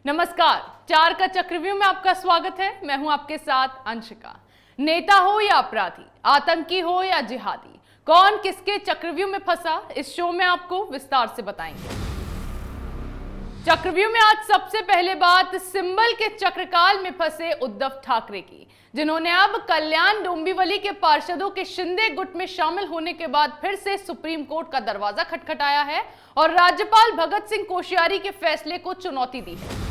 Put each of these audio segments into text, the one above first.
नमस्कार, चार का चक्रव्यूह में आपका स्वागत है। मैं हूं आपके साथ अंशिका। नेता हो या अपराधी, आतंकी हो या जिहादी, कौन किसके चक्रव्यूह में फंसा, इस शो में आपको विस्तार से बताएंगे। चक्रव्यूह में आज सबसे पहले बात सिंबल के चक्रकाल में फंसे उद्धव ठाकरे की, जिन्होंने अब कल्याण डोंबिवली के पार्षदों के शिंदे गुट में शामिल होने के बाद फिर से सुप्रीम कोर्ट का दरवाजा खटखटाया है और राज्यपाल भगत सिंह कोश्यारी के फैसले को चुनौती दी है।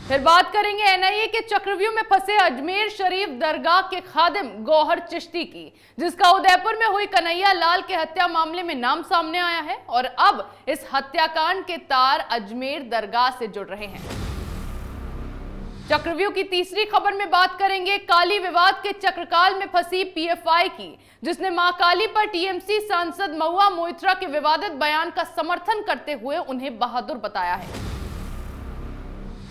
फिर बात करेंगे एनआईए के चक्रव्यूह में फंसे अजमेर शरीफ दरगाह के खादिम गौहर चिश्ती की, जिसका उदयपुर में हुई कन्हैया लाल के हत्या मामले में नाम सामने आया है और अब इस हत्याकांड के तार अजमेर दरगाह से जुड़ रहे हैं। चक्रव्यूह की तीसरी खबर में बात करेंगे काली विवाद के चक्रकाल में फंसी पीएफआई की, जिसने मां काली पर टीएमसी सांसद महुआ मोइत्रा के विवादित बयान का समर्थन करते हुए उन्हें बहादुर बताया है।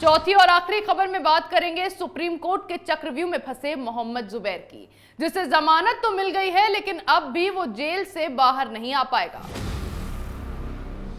चौथी और आखिरी खबर में बात करेंगे सुप्रीम कोर्ट के चक्रव्यूह में फंसे मोहम्मद जुबैर की, जिसे जमानत तो मिल गई है लेकिन अब भी वो जेल से बाहर नहीं आ पाएगा।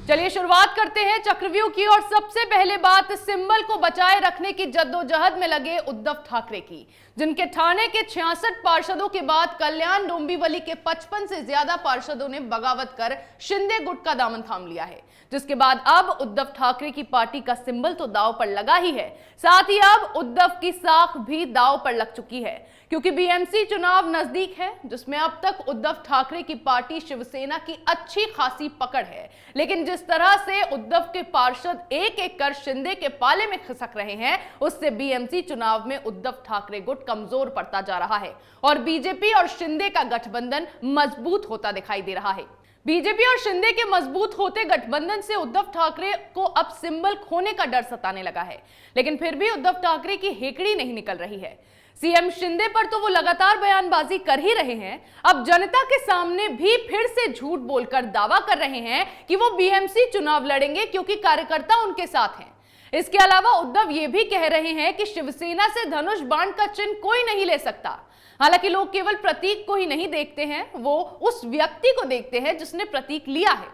चलिए शुरुआत करते हैं चक्रव्यूह की और सबसे पहले बात सिंबल को बचाए रखने की जद्दोजहद में लगे उद्धव ठाकरे की, जिनके ठाणे के 66 पार्षदों के बाद कल्याण डोंबिवली के 55 से ज्यादा पार्षदों ने बगावत कर शिंदे गुट का दामन थाम लिया है, जिसके बाद अब उद्धव ठाकरे की पार्टी का सिंबल तो दांव पर लगा ही है, साथ ही अब उद्धव की साख भी दांव पर लग चुकी है, क्योंकि बीएमसी चुनाव नजदीक है, जिसमें अब तक उद्धव ठाकरे की पार्टी शिवसेना की अच्छी खासी पकड़ है। लेकिन जिस तरह से उद्धव के पार्षद एक एक कर शिंदे के पाले में खिसक रहे हैं, उससे बीएमसी चुनाव में उद्धव ठाकरे गुट कमजोर पड़ता जा रहा है और बीजेपी और शिंदे का गठबंधन मजबूत होता दिखाई दे रहा है। बीजेपी और शिंदे के मजबूत होते गठबंधन से उद्धव ठाकरे को अब सिंबल खोने का डर सताने लगा है, लेकिन फिर भी उद्धव ठाकरे की हेकड़ी नहीं निकल रही है। सीएम शिंदे पर तो वो लगातार बयानबाजी कर ही रहे हैं, अब जनता के सामने भी फिर से झूठ बोलकर दावा कर रहे हैं कि वो बीएमसी चुनाव लड़ेंगे क्योंकि कार्यकर्ता उनके साथ हैं। इसके अलावा उद्धव ये भी कह रहे हैं कि शिवसेना से धनुष बाण का चिन्ह कोई नहीं ले सकता। हालांकि लोग केवल प्रतीक को ही नहीं देखते हैं, वो उस व्यक्ति को देखते हैं जिसने प्रतीक लिया है।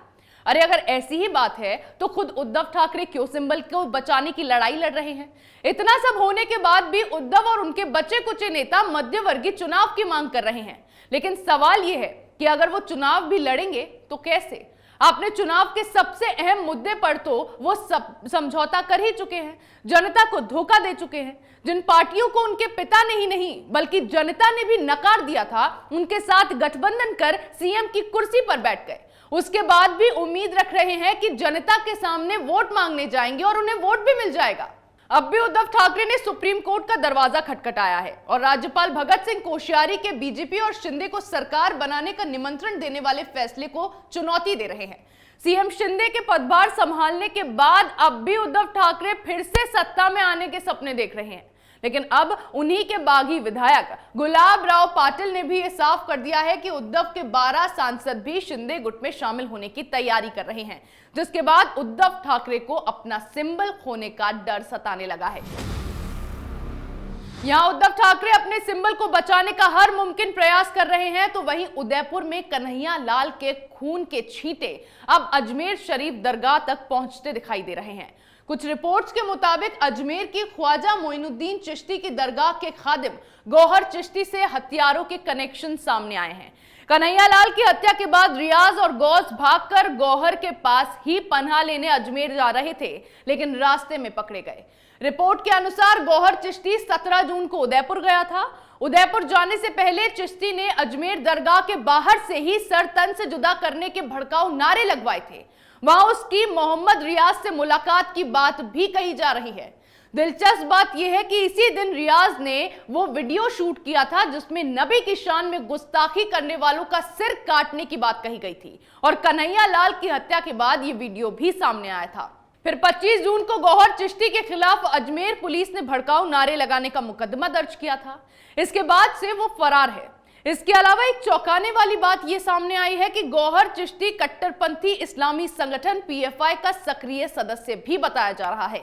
अरे अगर ऐसी ही बात है तो खुद उद्धव ठाकरे क्यों सिंबल को बचाने की लड़ाई लड़ रहे हैं? इतना सब होने के बाद भी उद्धव और उनके बचे कुचे नेता मध्यवर्गीय चुनाव की मांग कर रहे हैं, लेकिन सवाल यह है कि अगर वो चुनाव भी लड़ेंगे तो कैसे? आपने चुनाव के सबसे अहम मुद्दे पर तो वो समझौता कर ही चुके हैं, जनता को धोखा दे चुके हैं। जिन पार्टियों को उनके पिता ने ही नहीं बल्कि जनता ने भी नकार दिया था, उनके साथ गठबंधन कर सीएम की कुर्सी पर बैठ गए। उसके बाद भी उम्मीद रख रहे हैं कि जनता के सामने वोट मांगने जाएंगे और उन्हें वोट भी मिल जाएगा। अब भी उद्धव ठाकरे ने सुप्रीम कोर्ट का दरवाजा खटखटाया है और राज्यपाल भगत सिंह कोश्यारी के बीजेपी और शिंदे को सरकार बनाने का निमंत्रण देने वाले फैसले को चुनौती दे रहे हैं। सीएम शिंदे के पदभार संभालने के बाद अब भी उद्धव ठाकरे फिर से सत्ता में आने के सपने देख रहे हैं, लेकिन अब उन्हीं के बागी विधायक गुलाब राव पाटिल ने भी यह साफ कर दिया है कि उद्धव के 12 सांसद भी शिंदे गुट में शामिल होने की तैयारी कर रहे हैं, जिसके बाद उद्धव ठाकरे को अपना सिंबल खोने का डर सताने लगा है। यहां उद्धव ठाकरे अपने सिंबल को बचाने का हर मुमकिन प्रयास कर रहे हैं, तो वहीं उदयपुर में कन्हैया लाल के खून के छींटे अब अजमेर शरीफ दरगाह तक पहुंचते दिखाई दे रहे हैं। कुछ रिपोर्ट्स के मुताबिक अजमेर की ख्वाजा मोइनुद्दीन चिश्ती की दरगाह के खादिम गौहर चिश्ती से हथियारों के कनेक्शन सामने आए हैं। कन्हैया लाल की हत्या के बाद रियाज और गौस भागकर गौहर के पास ही पनाह लेने अजमेर जा रहे थे, लेकिन रास्ते में पकड़े गए। रिपोर्ट के अनुसार गौहर चिश्ती 17 जून को उदयपुर गया था। उदयपुर जाने से पहले चिश्ती ने अजमेर दरगाह के बाहर से ही सर तन से जुदा करने के भड़काऊ नारे लगवाए थे। वहां उसकी मोहम्मद रियाज से मुलाकात की बात भी कही जा रही है। दिलचस्प बात यह है कि इसी दिन रियाज ने वो वीडियो शूट किया था जिसमें नबी की शान में गुस्ताखी करने वालों का सिर काटने की बात कही गई थी और कन्हैया लाल की हत्या के बाद ये वीडियो भी सामने आया था। फिर 25 जून को गौहर चिश्ती के खिलाफ अजमेर पुलिस ने भड़काऊ नारे लगाने का मुकदमा दर्ज किया था। इसके बाद से वो फरार है। इसके अलावा एक चौंकाने वाली बात यह सामने आई है कि गौहर चिश्ती कट्टरपंथी इस्लामी संगठन पीएफआई का सक्रिय सदस्य भी बताया जा रहा है।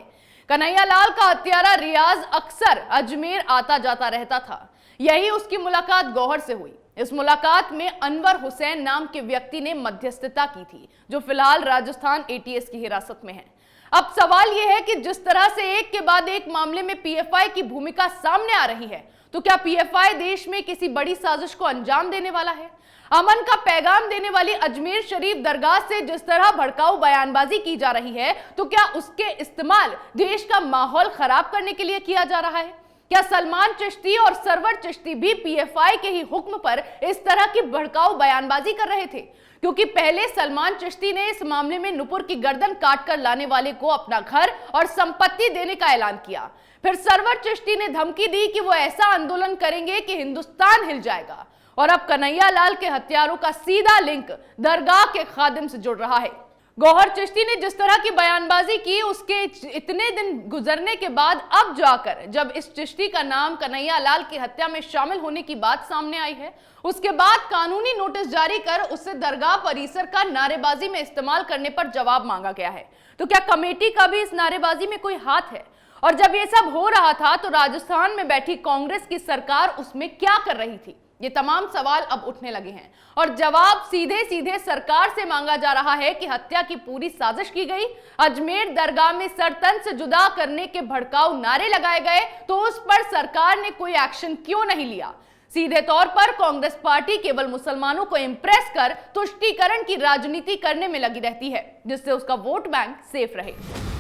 कन्हैया लाल का हत्यारा रियाज अक्सर अजमेर आता जाता रहता था। यही उसकी मुलाकात गौहर से हुई। इस मुलाकात में अनवर हुसैन नाम के व्यक्ति ने मध्यस्थता की थी, जो फिलहाल राजस्थान एटीएस की हिरासत में है। अब सवाल यह है कि जिस तरह से एक के बाद एक मामले में पीएफआई की भूमिका सामने आ रही है, तो क्या पीएफआई देश में किसी बड़ी साजिश को अंजाम देने वाला है? अमन का पैगाम देने वाली अजमेर शरीफ दरगाह से जिस तरह भड़काऊ बयानबाजी की जा रही है, तो क्या उसके इस्तेमाल देश का माहौल खराब करने के लिए किया जा रहा है? क्या सलमान चिश्ती और सरवर चिश्ती भी पीएफआई के ही हुक्म पर इस तरह की भड़काऊ बयानबाजी कर रहे थे? क्योंकि पहले सलमान चिश्ती ने इस मामले में नुपुर की गर्दन काटकर लाने वाले को अपना घर और संपत्ति देने का ऐलान किया। फिर सरवर चिश्ती ने धमकी दी कि वो ऐसा आंदोलन करेंगे कि हिंदुस्तान हिल जाएगा। और अब कन्हैया लाल के हत्यारों का सीधा लिंक दरगाह के खादिम से जुड़ रहा है। गौहर चिश्ती ने जिस तरह की बयानबाजी की, उसके इतने दिन गुजरने के बाद अब जाकर जब इस चिश्ती का नाम कन्हैया लाल की हत्या में शामिल होने की बात सामने आई है, उसके बाद कानूनी नोटिस जारी कर उससे दरगाह परिसर का नारेबाजी में इस्तेमाल करने पर जवाब मांगा गया है। तो क्या कमेटी का भी इस नारेबाजी में कोई हाथ है? और जब ये सब हो रहा था तो राजस्थान में बैठी कांग्रेस की सरकार उसमें क्या कर रही थी? ये तमाम सवाल अब उठने लगे हैं और जवाब सीधे सीधे सरकार से मांगा जा रहा है कि हत्या की पूरी साजिश की गई। अजमेर दरगाह में सर तन से जुदा करने के भड़काऊ नारे लगाए गए, तो उस पर सरकार ने कोई एक्शन क्यों नहीं लिया? सीधे तौर पर कांग्रेस पार्टी केवल मुसलमानों को इंप्रेस कर तुष्टीकरण की राजनीति करने में लगी रहती है, जिससे उसका वोट बैंक सेफ रहे।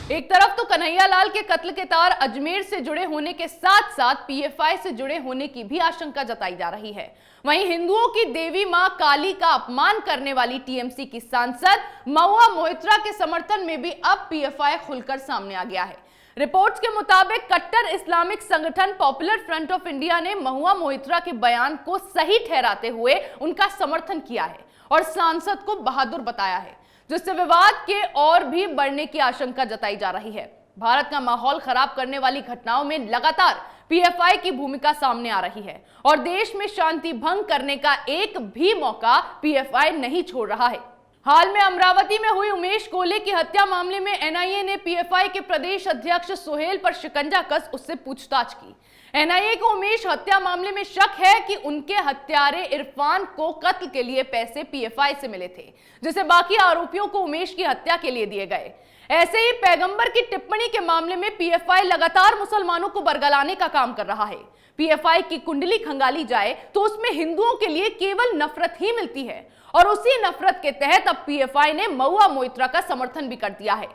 एक तरफ तो कन्हैया लाल के कत्ल के तार अजमेर से जुड़े होने के साथ साथ पीएफआई से जुड़े होने की भी आशंका जताई जा रही है। वहीं हिंदुओं की देवी मां काली का अपमान करने वाली टीएमसी की सांसद महुआ मोहित्रा के समर्थन में भी अब पीएफआई खुलकर सामने आ गया है। रिपोर्ट्स के मुताबिक कट्टर इस्लामिक संगठन पॉपुलर फ्रंट ऑफ इंडिया ने महुआ मोहित्रा के बयान को सही ठहराते हुए उनका समर्थन किया है और सांसद को बहादुर बताया है, जिससे विवाद के और भी बढ़ने की आशंका जताई जा रही है। भारत का माहौल खराब करने वाली घटनाओं में लगातार पीएफआई की भूमिका सामने आ रही है और देश में शांति भंग करने का एक भी मौका पीएफआई नहीं छोड़ रहा है। हाल में अमरावती में हुई उमेश कोले की हत्या मामले में एनआईए ने पीएफआई के प्रदेश अध्यक्ष सोहेल पर शिकंजा कस उससे पूछताछ की। एनआईए को उमेश हत्या मामले में शक है कि उनके हत्यारे इरफान को कत्ल के लिए पैसे पीएफआई से मिले थे, जिसे बाकी आरोपियों को उमेश की हत्या के लिए दिए गए। ऐसे ही पैगंबर की टिप्पणी के मामले में पीएफआई लगातार मुसलमानों को बरगलाने का काम कर रहा है। पीएफआई की कुंडली खंगाली जाए तो उसमें हिंदुओं के लिए केवल नफरत ही मिलती है और उसी नफरत के तहत अब पीएफआई ने महुआ मोहित्रा का समर्थन भी कर दिया है।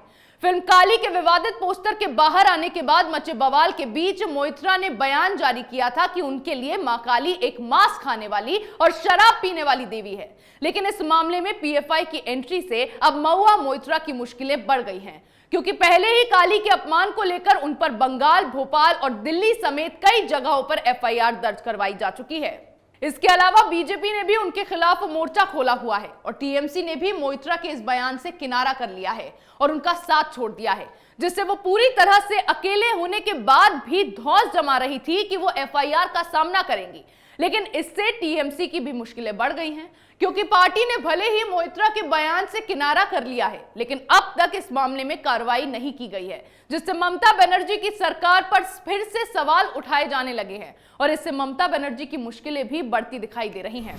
फिल्म काली के विवादित पोस्टर के बाहर आने के बाद मचे बवाल के बीच मोहित्रा ने बयान जारी किया था कि उनके लिए मां काली एक मांस खाने वाली और शराब पीने वाली देवी है। लेकिन इस मामले में पीएफआई की एंट्री से अब महुआ मोहित्रा की मुश्किलें बढ़ गई हैं, क्योंकि पहले ही काली के अपमान को लेकर उन पर बंगाल, भोपाल और दिल्ली समेत कई जगहों पर एफआईआर दर्ज करवाई जा चुकी है। इसके अलावा बीजेपी ने भी उनके खिलाफ मोर्चा खोला हुआ है और टीएमसी ने भी मोहित्रा के इस बयान से किनारा कर लिया है और उनका साथ छोड़ दिया है, जिससे वो पूरी तरह से अकेले होने के बाद भी धौंस जमा रही थी कि वो एफआईआर का सामना करेंगी। लेकिन इससे टीएमसी की भी मुश्किलें बढ़ गई हैं, क्योंकि पार्टी ने भले ही मोहित्रा के बयान से किनारा कर लिया है, लेकिन अब तक इस मामले में कार्रवाई नहीं की गई है, जिससे ममता बनर्जी की सरकार पर फिर से सवाल उठाए जाने लगे हैं और इससे ममता बनर्जी की मुश्किलें भी बढ़ती दिखाई दे रही हैं।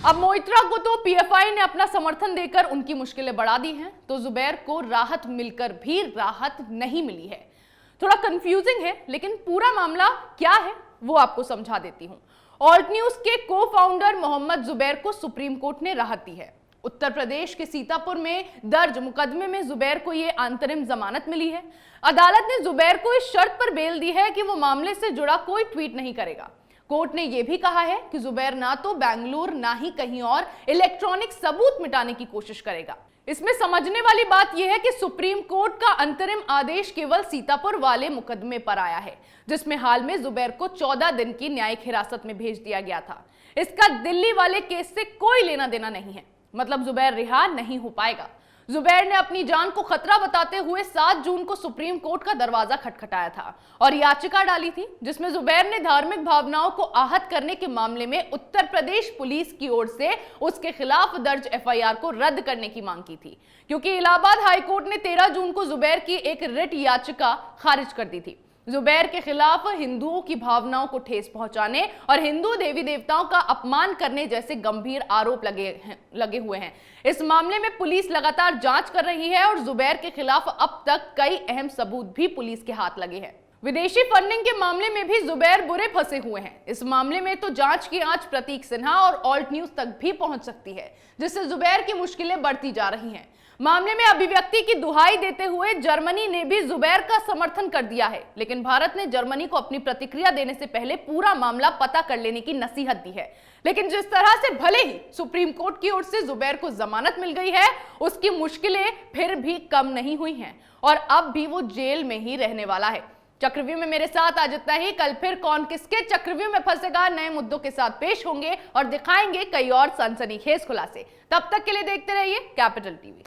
अब मोहित्रा को तो पीएफआई ने अपना समर्थन देकर उनकी मुश्किलें बढ़ा दी हैं, तो जुबैर को राहत मिलकर भी राहत नहीं मिली है। थोड़ा कंफ्यूजिंग है, लेकिन पूरा मामला क्या है वो आपको समझा देती हूं। ऑल्ट न्यूज के को फाउंडर मोहम्मद जुबैर को सुप्रीम कोर्ट ने राहत दी है। उत्तर प्रदेश के सीतापुर में दर्ज मुकदमे में जुबैर को यह अंतरिम जमानत मिली है। अदालत ने जुबैर को इस शर्त पर बेल दी है कि वो मामले से जुड़ा कोई ट्वीट नहीं करेगा। कोर्ट ने यह भी कहा है कि जुबैर ना तो बेंगलुरु ना ही कहीं और इलेक्ट्रॉनिक सबूत मिटाने की कोशिश करेगा। इसमें समझने वाली बात यह है कि सुप्रीम कोर्ट का अंतरिम आदेश केवल सीतापुर वाले मुकदमे पर आया है, जिसमें हाल में जुबैर को 14 दिन की न्यायिक हिरासत में भेज दिया गया था। इसका दिल्ली वाले केस से कोई लेना देना नहीं है, मतलब जुबैर रिहा नहीं हो पाएगा। जुबैर ने अपनी जान को खतरा बताते हुए 7 जून को सुप्रीम कोर्ट का दरवाजा खटखटाया था और याचिका डाली थी, जिसमें जुबैर ने धार्मिक भावनाओं को आहत करने के मामले में उत्तर प्रदेश पुलिस की ओर से उसके खिलाफ दर्ज एफआईआर को रद्द करने की मांग की थी, क्योंकि इलाहाबाद हाईकोर्ट ने 13 जून को जुबैर की एक रिट याचिका खारिज कर दी थी। जुबैर के खिलाफ हिंदुओं की भावनाओं को ठेस पहुंचाने और हिंदू देवी देवताओं का अपमान करने जैसे गंभीर आरोप लगे हुए हैं। इस मामले में पुलिस लगातार जांच कर रही है और जुबैर के खिलाफ अब तक कई अहम सबूत भी पुलिस के हाथ लगे हैं। विदेशी फंडिंग के मामले में भी जुबैर बुरे फंसे हुए हैं। इस मामले में तो जांच की आंच प्रतीक सिन्हा और ऑल्ट न्यूज तक भी पहुंच सकती है, जिससे जुबैर की मुश्किलें बढ़ती जा रही हैं। मामले में अभिव्यक्ति की दुहाई देते हुए जर्मनी ने भी जुबैर का समर्थन कर दिया है, लेकिन भारत ने जर्मनी को अपनी प्रतिक्रिया देने से पहले पूरा मामला पता कर लेने की नसीहत दी है। लेकिन जिस तरह से भले ही सुप्रीम कोर्ट की ओर से जुबैर को जमानत मिल गई है, उसकी मुश्किलें फिर भी कम नहीं हुई हैं और अब भी वो जेल में ही रहने वाला है। चक्रव्यूह में मेरे साथ आज इतना ही। कल फिर कौन किसके चक्रव्यूह में फंसेगा, नए मुद्दों के साथ पेश होंगे और दिखाएंगे कई और सनसनीखेज खुलासे। तब तक के लिए देखते रहिए कैपिटल टीवी।